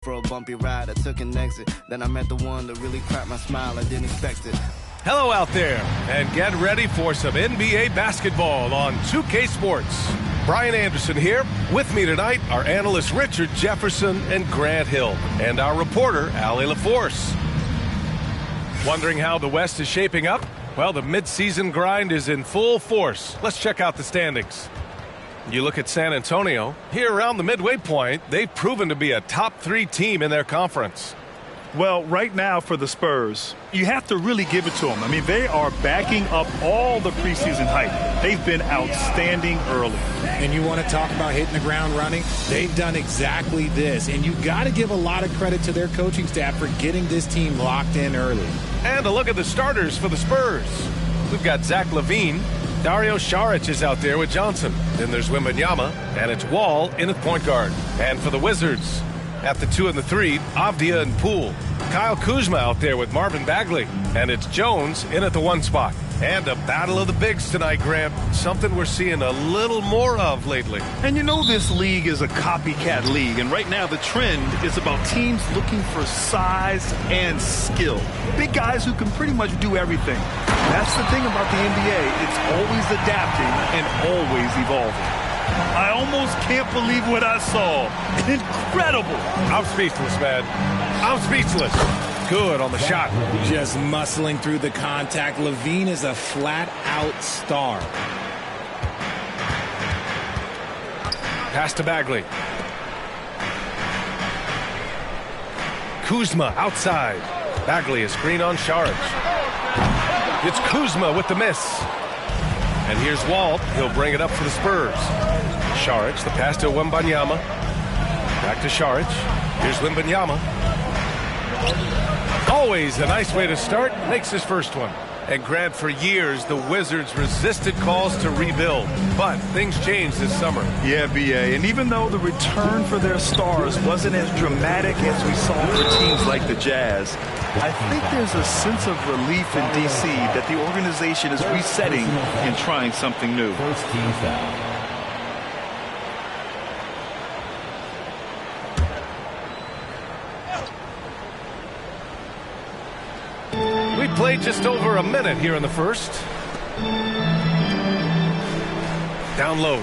for a bumpy ride. I took an exit. Then I met the one that really cracked my smile. I didn't expect it. Hello out there, and get ready for some NBA basketball on 2K Sports. Brian Anderson here. With me tonight are analysts Richard Jefferson and Grant Hill, and our reporter, Allie LaForce. Wondering how the West is shaping up? Well, the midseason grind is in full force. Let's check out the standings. You look at San Antonio. Here around the midway point, they've proven to be a top 3 team in their conference. Well, right now for the Spurs, you have to really give it to them. I mean, they are backing up all the preseason hype. They've been outstanding early. And you want to talk about hitting the ground running? They've done exactly this. And you got to give a lot of credit to their coaching staff for getting this team locked in early. And a look at the starters for the Spurs. We've got Zach LaVine. Dario Saric is out there with Johnson. Then there's Wembanyama, and it's Wall in at point guard. And for the Wizards, at the 2 and the 3, Avdia and Poole. Kyle Kuzma out there with Marvin Bagley. And it's Jones in at the 1 spot. And a battle of the bigs tonight, Grant. Something we're seeing a little more of lately. And you know this league is a copycat league. And right now the trend is about teams looking for size and skill. Big guys who can pretty much do everything. That's the thing about the NBA. It's always adapting and always evolving. I almost can't believe what I saw. Incredible. I'm speechless, man. I'm speechless. Good on the shot. Just muscling through the contact. LaVine is a flat-out star. Pass to Bagley. Kuzma outside. Bagley is screen on Saric. It's Kuzma with the miss. And here's Walt. He'll bring it up for the Spurs. Saric, the pass to Wembanyama. Back to Saric. Here's Wembanyama. Always a nice way to start. Makes his first one. And Grant, for years, the Wizards resisted calls to rebuild. But things changed this summer. Yeah, B.A. And even though the return for their stars wasn't as dramatic as we saw for teams like the Jazz, I think there's a sense of relief in D.C. that the organization is resetting and trying something new. First team foul. We played just over a minute here in the first. Down low.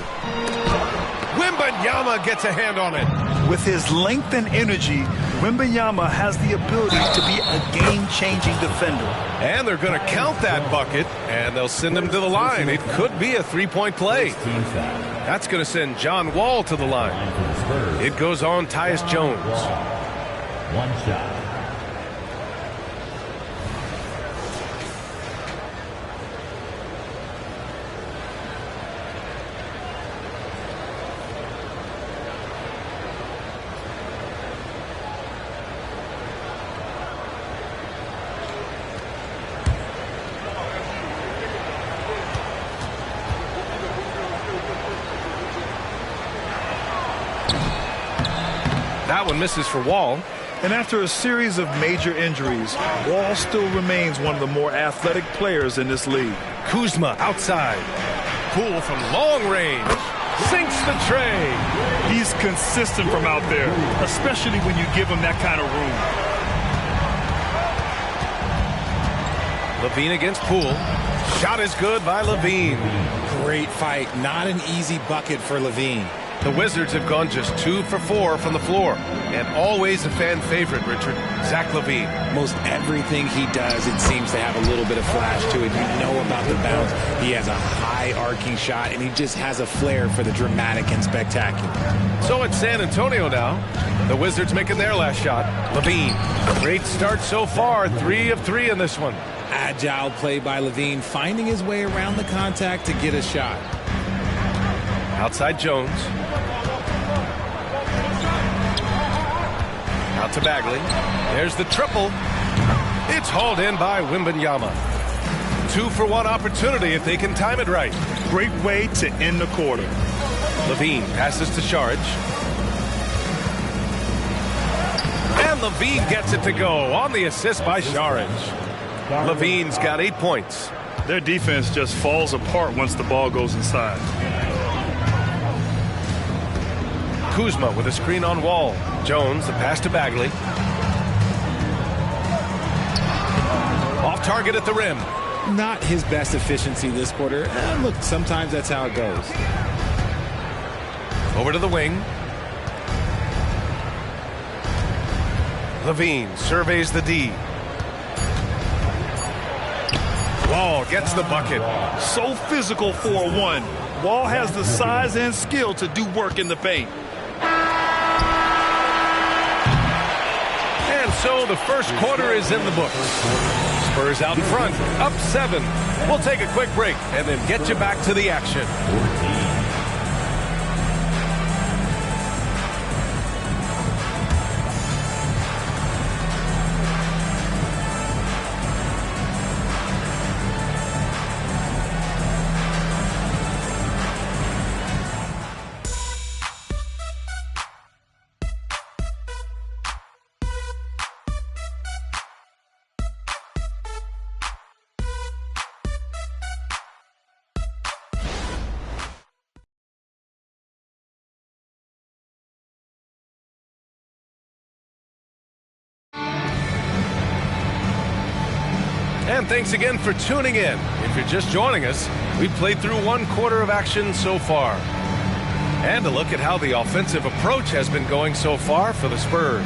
Wembanyama gets a hand on it. With his length and energy, Wembanyama has the ability to be a game-changing defender. And they're going to count that bucket, and they'll send him to the line. It could be a three-point play. That's going to send John Wall to the line. It goes on Tyus Jones. One shot. That one misses for Wall. And after a series of major injuries, Wall still remains one of the more athletic players in this league. Kuzma outside. Poole from long range. Sinks the tray. He's consistent from out there, especially when you give him that kind of room. LaVine against Poole. Shot is good by LaVine. Great fight. Not an easy bucket for LaVine. The Wizards have gone just 2 for 4 from the floor. And always a fan favorite, Richard, Zach LaVine. Most everything he does, it seems to have a little bit of flash to it. You know about the bounce. He has a high arcing shot, and he just has a flair for the dramatic and spectacular. So it's San Antonio now. The Wizards making their last shot. LaVine. Great start so far. 3 of 3 in this one. Agile play by LaVine, finding his way around the contact to get a shot. Outside Jones. Out to Bagley. There's the triple. It's hauled in by Wembanyama. 2-for-1 opportunity if they can time it right. Great way to end the quarter. LaVine passes to Saric. And LaVine gets it to go on the assist by Saric. LaVine's got 8 points. Their defense just falls apart once the ball goes inside. Kuzma with a screen on Wall. Jones, the pass to Bagley. Off target at the rim. Not his best efficiency this quarter. Look, sometimes that's how it goes. Over to the wing. Levine surveys the D. Wall gets the bucket. So physical for a 1. Wall has the size and skill to do work in the paint. And so the first quarter is in the books. Spurs out in front, up 7. We'll take a quick break and then get you back to the action. And thanks again for tuning in. If you're just joining us, we've played through 1 quarter of action so far. And a look at how the offensive approach has been going so far for the Spurs.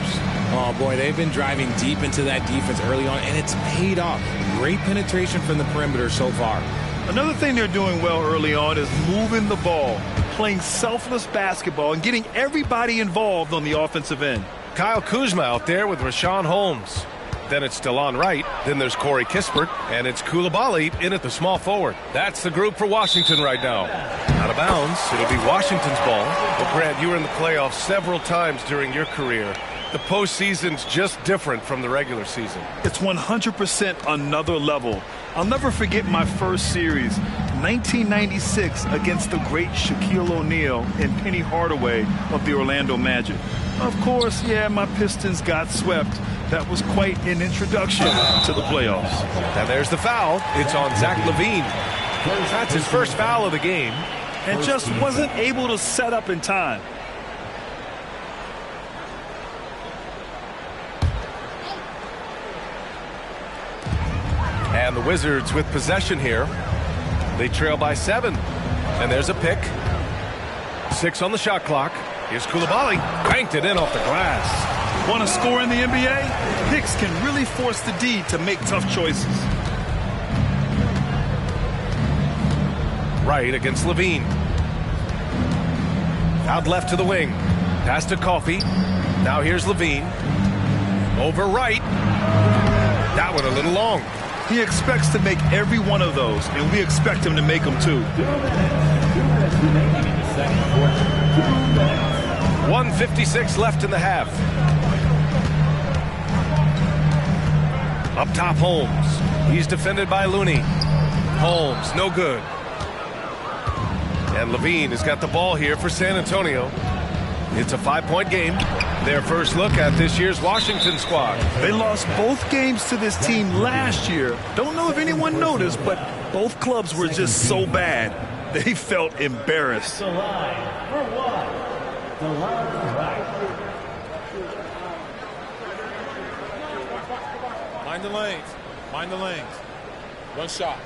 Oh, boy, they've been driving deep into that defense early on, and it's paid off. Great penetration from the perimeter so far. Another thing they're doing well early on is moving the ball, playing selfless basketball, and getting everybody involved on the offensive end. Kyle Kuzma out there with Rashawn Holmes. Then it's DeLon Wright. Then there's Corey Kispert. And it's Coulibaly in at the small forward. That's the group for Washington right now. Out of bounds. It'll be Washington's ball. Well, Grant, you were in the playoffs several times during your career. The postseason's just different from the regular season. It's 100% another level. I'll never forget my first series, 1996, against the great Shaquille O'Neal and Penny Hardaway of the Orlando Magic. Of course, yeah, my Pistons got swept. That was quite an introduction to the playoffs. Now there's the foul. It's on Zach LaVine. That's his first foul of the game. And just wasn't able to set up in time. And the Wizards with possession here. They trail by 7. And there's a pick. 6 on the shot clock. Here's Coulibaly. Banked it in off the glass. Want to score in the NBA? Picks can really force the D to make tough choices. Right against Levine. Out left to the wing. Pass to Coffey. Now here's Levine. Over right. That one a little long. He expects to make every one of those, and we expect him to make them too. 1:56 left in the half. Up top, Holmes. He's defended by Looney. Holmes, no good. And Levine has got the ball here for San Antonio. It's a 5-point game. Their first look at this year's Washington squad. They lost both games to this team last year. Don't know if anyone noticed, but both clubs were just so bad. They felt embarrassed. The line for one. DeLon Wright. Mind the lanes. Mind the lanes. One shot.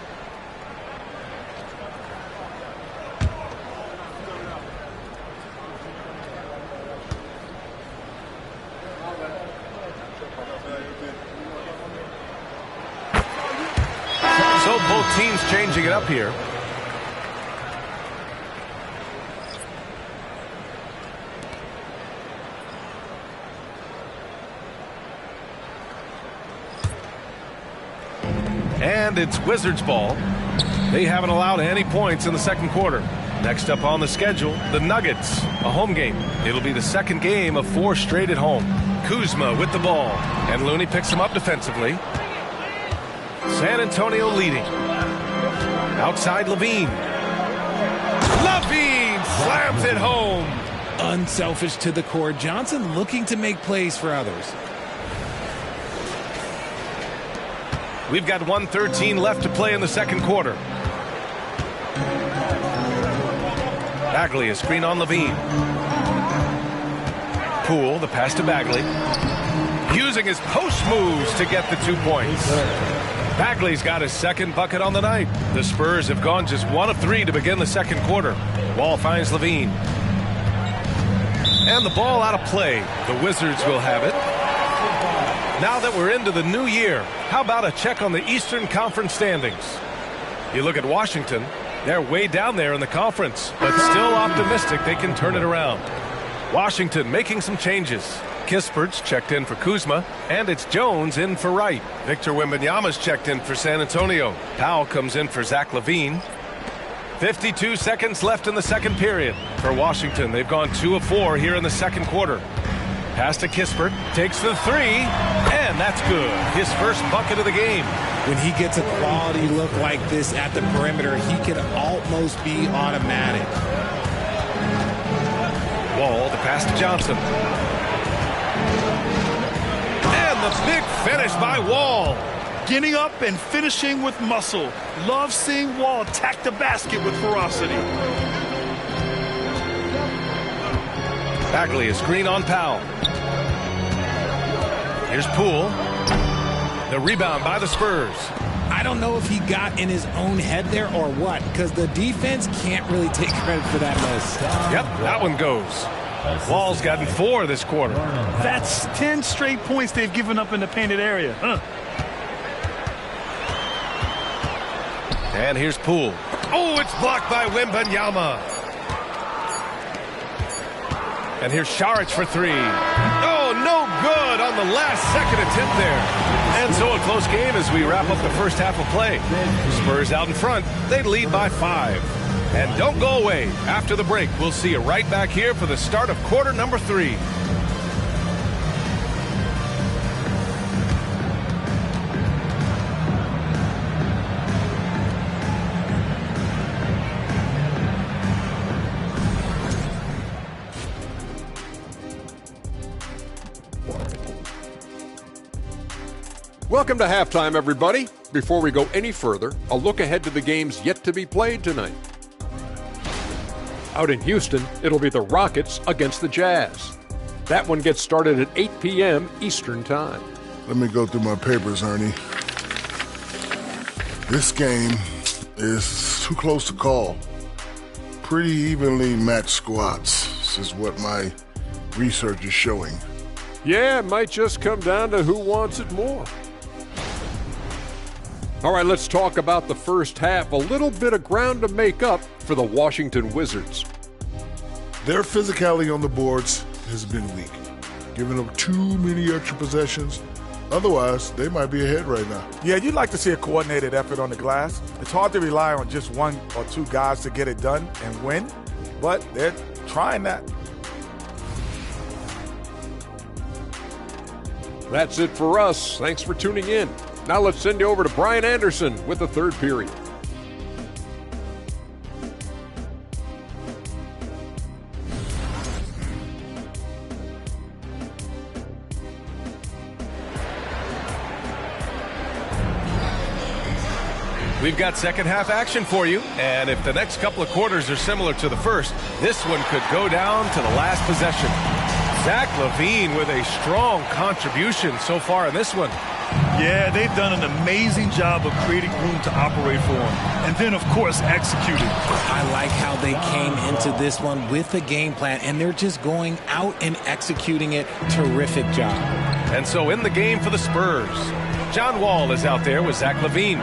So both teams changing it up here. And it's Wizards ball. They haven't allowed any points in the second quarter. Next up on the schedule, the Nuggets, a home game. It'll be the second game of 4 straight at home. Kuzma with the ball, and Looney picks him up defensively. San Antonio leading. Outside Levine. Levine slams it home. Unselfish to the core. Johnson looking to make plays for others. We've got 1:13 left to play in the second quarter. Bagley, a screen on Levine. Poole, the pass to Bagley. Using his post moves to get the 2 points. Bagley's got his second bucket on the night. The Spurs have gone just 1 of 3 to begin the second quarter. Wall finds Levine. And the ball out of play. The Wizards will have it. Now that we're into the new year, how about a check on the Eastern Conference standings? You look at Washington, they're way down there in the conference, but still optimistic they can turn it around. Washington making some changes. Kispert's checked in for Kuzma, and it's Jones in for Wright. Victor Wembanyama's checked in for San Antonio. Powell comes in for Zach LaVine. 52 seconds left in the second period. For Washington, they've gone 2 of 4 here in the second quarter. Pass to Kispert, takes the 3, and that's good. His first bucket of the game. When he gets a quality look like this at the perimeter, he can almost be automatic. Wall, the pass to Johnson. And the big finish by Wall. Getting up and finishing with muscle. Love seeing Wall attack the basket with ferocity. Bagley is screen on Powell. Here's Poole. The rebound by the Spurs. I don't know if he got in his own head there or what, because the defense can't really take credit for that miss. Yep, that one goes. Wall's gotten 4 this quarter. That's 10 straight points they've given up in the painted area. And here's Poole. Oh, it's blocked by Wembanyama. And here's Šarić for 3. Oh, no good on the last second attempt there. And so a close game as we wrap up the first half of play. Spurs out in front. They lead by 5. And don't go away. After the break, we'll see you right back here for the start of quarter number 3. Welcome to halftime, everybody. Before we go any further, a look ahead to the games yet to be played tonight. Out in Houston, it'll be the Rockets against the Jazz. That one gets started at 8 p.m. Eastern Time. Let me go through my papers, Ernie. This game is too close to call. Pretty evenly matched squads. This is what my research is showing. Yeah, it might just come down to who wants it more. All right, let's talk about the first half. A little bit of ground to make up for the Washington Wizards. Their physicality on the boards has been weak, giving up too many extra possessions. Otherwise, they might be ahead right now. Yeah, you'd like to see a coordinated effort on the glass. It's hard to rely on just 1 or 2 guys to get it done and win, but they're trying that. That's it for us. Thanks for tuning in. Now let's send you over to Brian Anderson with the third period. We've got second half action for you, and if the next couple of quarters are similar to the first, this one could go down to the last possession. Zach LaVine with a strong contribution so far in this one. Yeah, they've done an amazing job of creating room to operate for him. And then, of course, executing. I like how they came into this one with a game plan, and they're just going out and executing it. Terrific job. And so in the game for the Spurs, John Wall is out there with Zach LaVine.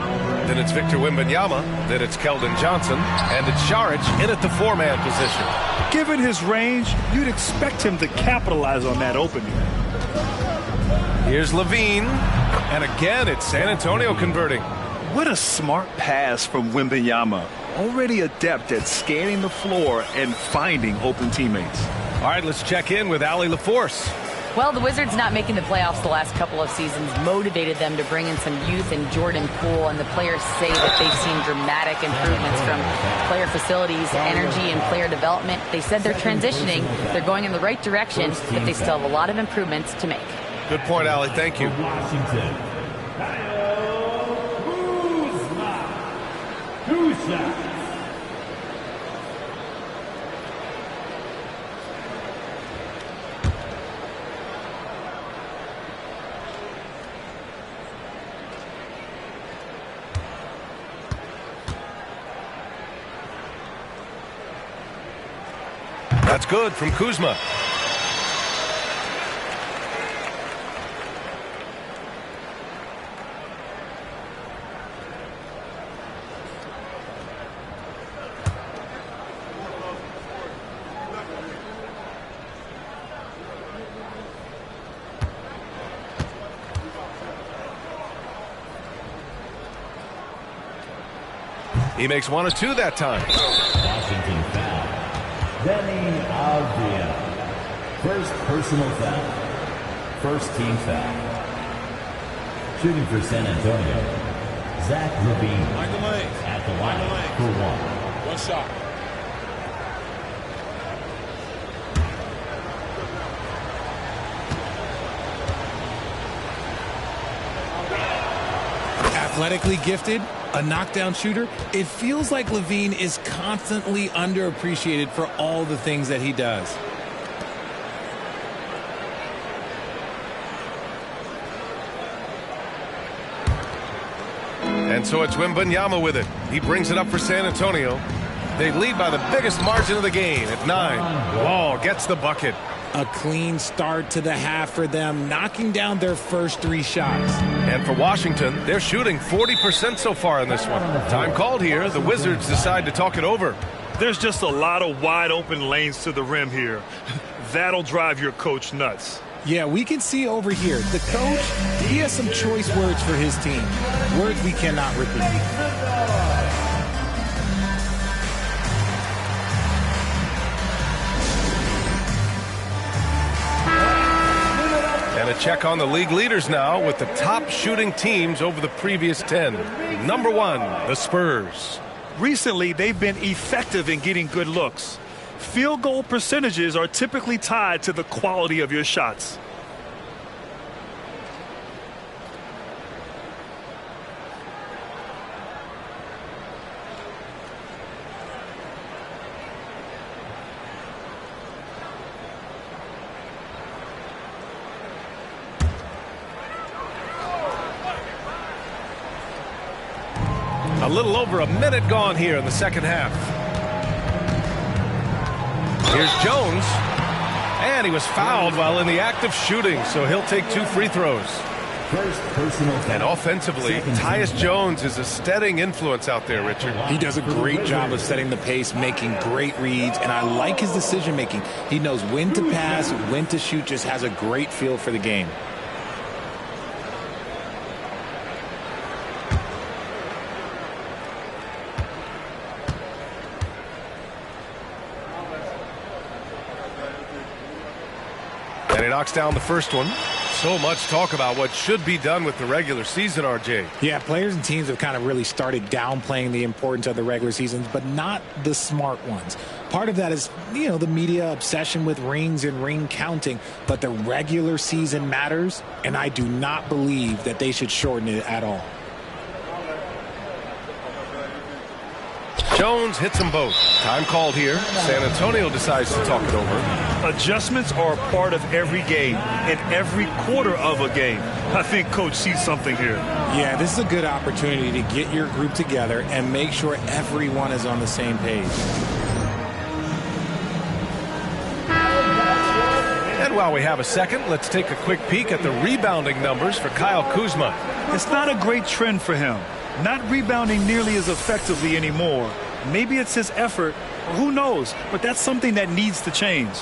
Then it's Victor Wembanyama. Then it's Keldon Johnson. And it's Šarić in at the 4-man position. Given his range, you'd expect him to capitalize on that opening. Here's LaVine. And again, it's San Antonio converting. What a smart pass from Wembanyama. Already adept at scanning the floor and finding open teammates. All right, let's check in with Allie LaForce. Well, the Wizards not making the playoffs the last couple of seasons motivated them to bring in some youth in Jordan Poole, and the players say that they've seen dramatic improvements from player facilities, energy, and player development. They said they're transitioning, they're going in the right direction, but they still have a lot of improvements to make. Good point, Allie. Thank you. Washington. Kuzma. That's good from Kuzma. He makes 1 of 2 that time. Washington foul. Danny Avdia. First personal foul. First team foul. Shooting for San Antonio, Zach Levine. At the line for 1. One shot. Athletically gifted, a knockdown shooter. It feels like Levine is constantly underappreciated for all the things that he does. And so it's Wembanyama with it. He brings it up for San Antonio. They lead by the biggest margin of the game at 9. Wall gets the bucket. A clean start to the half for them, knocking down their first 3 shots. And for Washington, they're shooting 40% so far in this one. Time called here. The Wizards decide to talk it over. There's just a lot of wide open lanes to the rim here. That'll drive your coach nuts. Yeah, we can see over here. The coach, he has some choice words for his team. Words we cannot repeat. And a check on the league leaders now with the top shooting teams over the previous 10. Number 1, the Spurs. Recently, they've been effective in getting good looks. Field goal percentages are typically tied to the quality of your shots. A little over a minute gone here in the second half. Here's Jones. And he was fouled while in the act of shooting, so he'll take 2 free throws. First personal foul. And offensively, Tyus Jones is a steadying influence out there, Richard. He does a great job of setting the pace, making great reads, and I like his decision making. He knows when to pass, when to shoot, just has a great feel for the game. And he knocks down the first one. So much talk about what should be done with the regular season, RJ. Yeah, players and teams have kind of really started downplaying the importance of the regular seasons, but not the smart ones. Part of that is, the media obsession with rings and ring counting, but the regular season matters, and I do not believe that they should shorten it at all. Jones hits them both. Time called here. San Antonio decides to talk it over. Adjustments are a part of every game and every quarter of a game. I think Coach sees something here. Yeah, this is a good opportunity to get your group together and make sure everyone is on the same page. And while we have a second, let's take a quick peek at the rebounding numbers for Kyle Kuzma. It's not a great trend for him. Not rebounding nearly as effectively anymore. Maybe it's his effort, or who knows, but that's something that needs to change.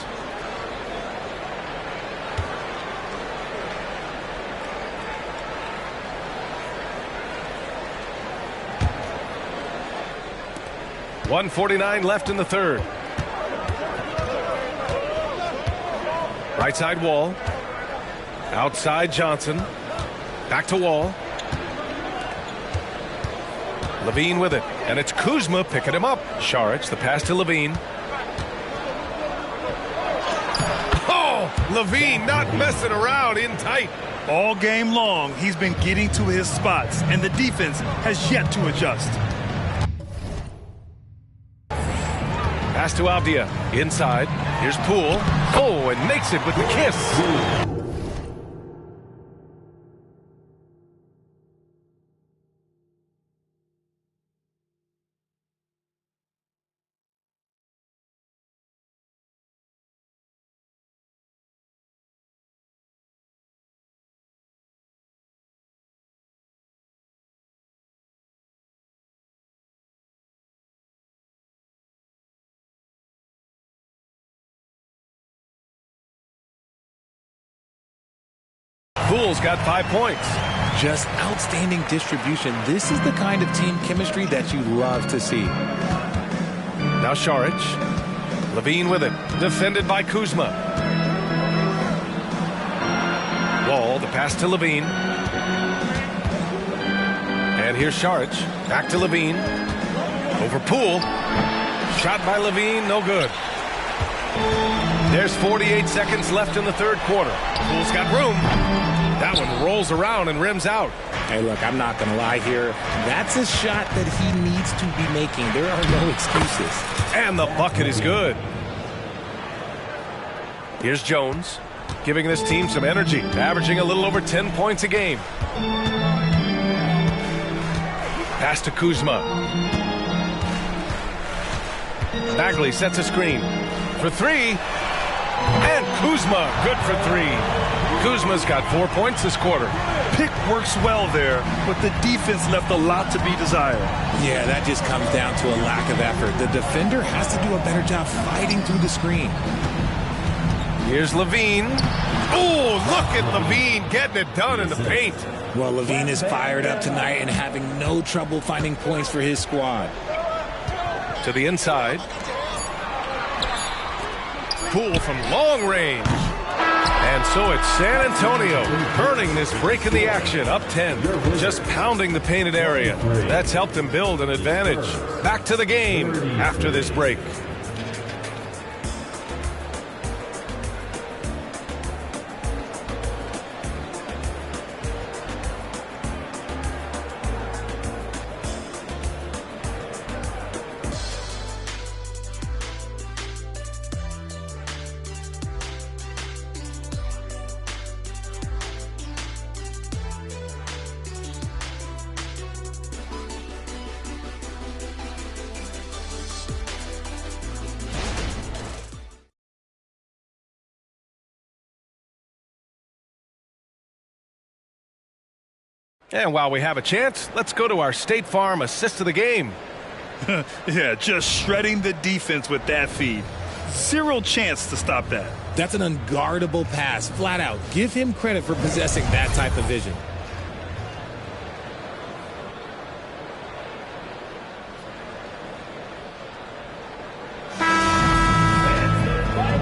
.149 left in the third. Right side Wall. Outside Johnson. Back to Wall. Levine with it, and it's Kuzma picking him up. Šarić, the pass to Levine. Oh, Levine not messing around, in tight. All game long, he's been getting to his spots, and the defense has yet to adjust. Pass to Avdia, inside. Here's Poole. Oh, and makes it with the kiss. Poole's got 5 points. Just outstanding distribution. This is the kind of team chemistry that you love to see. Now Šarić. Levine with it. Defended by Kuzma. Wall, the pass to Levine. And here's Šarić. Back to Levine. Over Poole. Shot by Levine, no good. There's 48 seconds left in the third quarter. Poole's got room. That one rolls around and rims out. Hey, look, I'm not going to lie here. That's a shot that he needs to be making. There are no excuses. And the bucket is good. Here's Jones, giving this team some energy, averaging a little over 10 points a game. Pass to Kuzma. Bagley sets a screen for three. And Kuzma, good for three. Kuzma's got 4 points this quarter. Pick works well there, but the defense left a lot to be desired. Yeah, that just comes down to a lack of effort. The defender has to do a better job fighting through the screen. Here's Levine. Oh, look at Levine getting it done in the paint. Well, Levine is fired up tonight and having no trouble finding points for his squad. To the inside. Poole from long range. And so it's San Antonio burning this break in the action, up 10, just pounding the painted area. That's helped them build an advantage. Back to the game after this break. And while we have a chance, let's go to our State Farm assist of the game. Yeah, just shredding the defense with that feed. Zero chance to stop that. That's an unguardable pass, flat out. Give him credit for possessing that type of vision.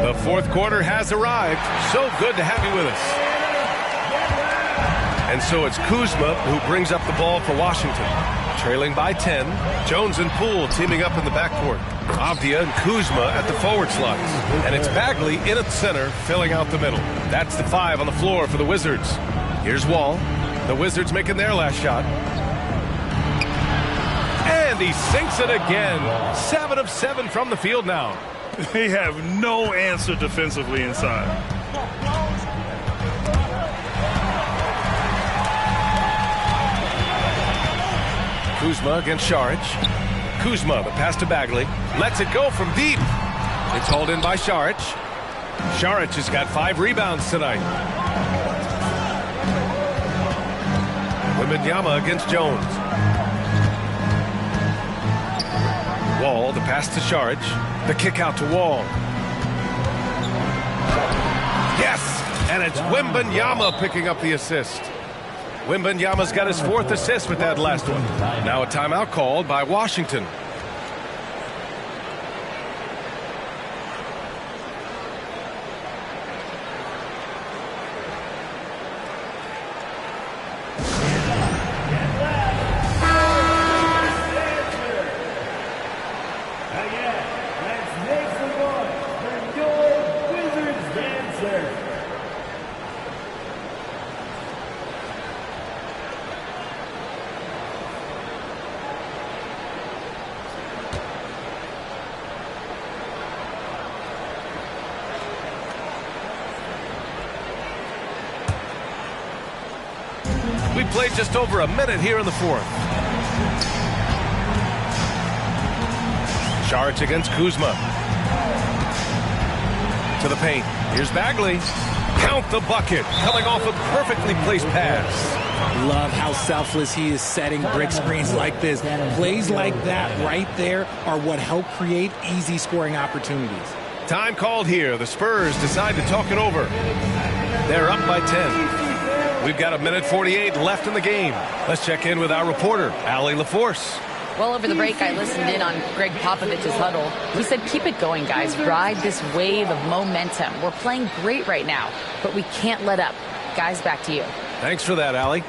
The fourth quarter has arrived. So good to have you with us. And so it's Kuzma who brings up the ball for Washington. Trailing by 10, Jones and Poole teaming up in the backcourt. Avdia and Kuzma at the forward slots. And it's Bagley in at center, filling out the middle. That's the 5 on the floor for the Wizards. Here's Wall. The Wizards making their last shot. And he sinks it again. 7 of 7 from the field now. They have no answer defensively inside. Kuzma against Šarić. Kuzma, the pass to Bagley. Lets it go from deep. It's hauled in by Šarić. Šarić has got 5 rebounds tonight. Wembanyama against Jones. Wall, the pass to Šarić. The kick out to Wall. Yes! And it's Wembanyama picking up the assist. Wembanyama's got his 4th assist with that last one. Now a timeout called by Washington. We played just over a minute here in the fourth. Šarić against Kuzma. To the paint. Here's Bagley. Count the bucket. Coming off a perfectly placed pass. Love how selfless he is setting brick screens like this. Plays like that right there are what help create easy scoring opportunities. Time called here. The Spurs decide to talk it over. They're up by 10. We've got 1:48 left in the game. Let's check in with our reporter, Allie LaForce. Well, over the break, I listened in on Greg Popovich's huddle. He said, keep it going, guys. Ride this wave of momentum. We're playing great right now, but we can't let up. Guys, back to you. Thanks for that, Allie.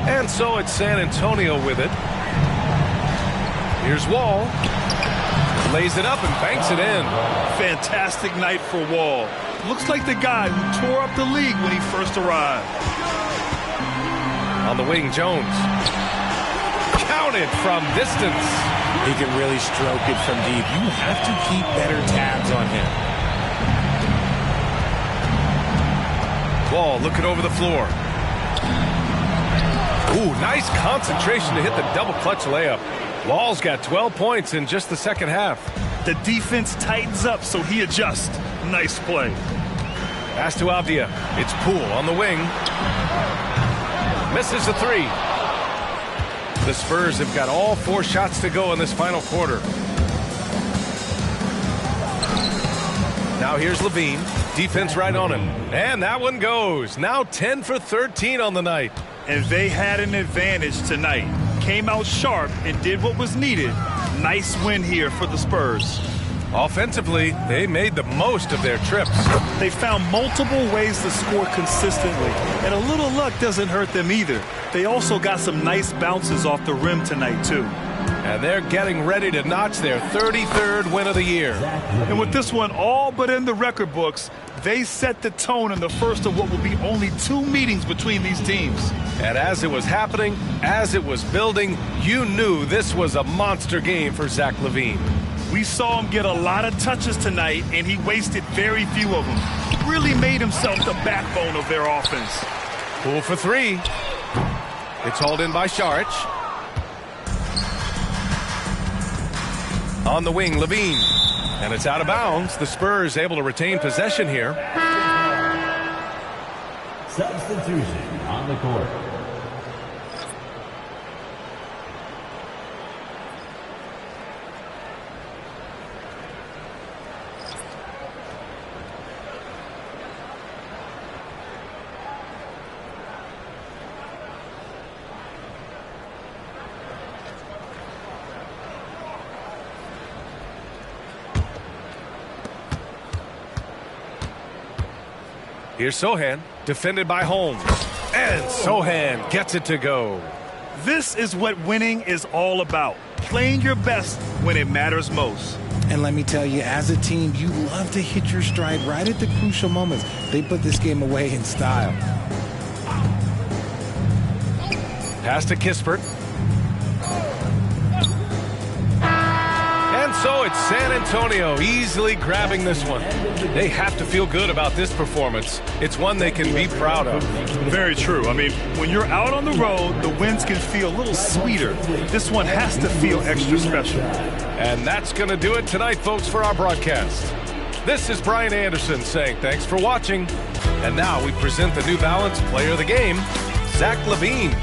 And so it's San Antonio with it. Here's Wall. Lays it up and banks it in. Fantastic night for Wall. Looks like the guy who tore up the league when he first arrived. On the wing, Jones. Counted from distance. He can really stroke it from deep. You have to keep better tabs on him. Wall looking over the floor. Ooh, nice concentration to hit the double clutch layup. Wall's got 12 points in just the second half. The defense tightens up, so he adjusts. Nice play. Pass to Avdia. It's Poole on the wing. Misses the three. The Spurs have got all 4 shots to go in this final quarter. Now here's Levine. Defense right on him. And that one goes. Now 10 for 13 on the night. And they had an advantage tonight. Came out sharp and did what was needed. Nice win here for the Spurs. Offensively, they made the most of their trips. They found multiple ways to score consistently, and a little luck doesn't hurt them either. They also got some nice bounces off the rim tonight, too. And they're getting ready to notch their 33rd win of the year. And with this one all but in the record books, they set the tone in the first of what will be only 2 meetings between these teams. And as it was happening, as it was building, you knew this was a monster game for Zach LaVine. We saw him get a lot of touches tonight, and he wasted very few of them. Really made himself the backbone of their offense. Poole for 3. It's hauled in by Saric. On the wing, Levine. And it's out of bounds. The Spurs able to retain possession here. Substitution on the court. Here's Sohan, defended by Holmes. And Sohan gets it to go. This is what winning is all about. Playing your best when it matters most. And let me tell you, as a team, you love to hit your stride right at the crucial moments. They put this game away in style. Pass to Kispert. And so it's San Antonio easily grabbing this one. They have to feel good about this performance. It's one they can be proud of. Very true. I mean, when you're out on the road, the wins can feel a little sweeter. This one has to feel extra special. And that's going to do it tonight, folks, for our broadcast. This is Brian Anderson saying thanks for watching. And now we present the New Balance Player of the Game, Zach LaVine.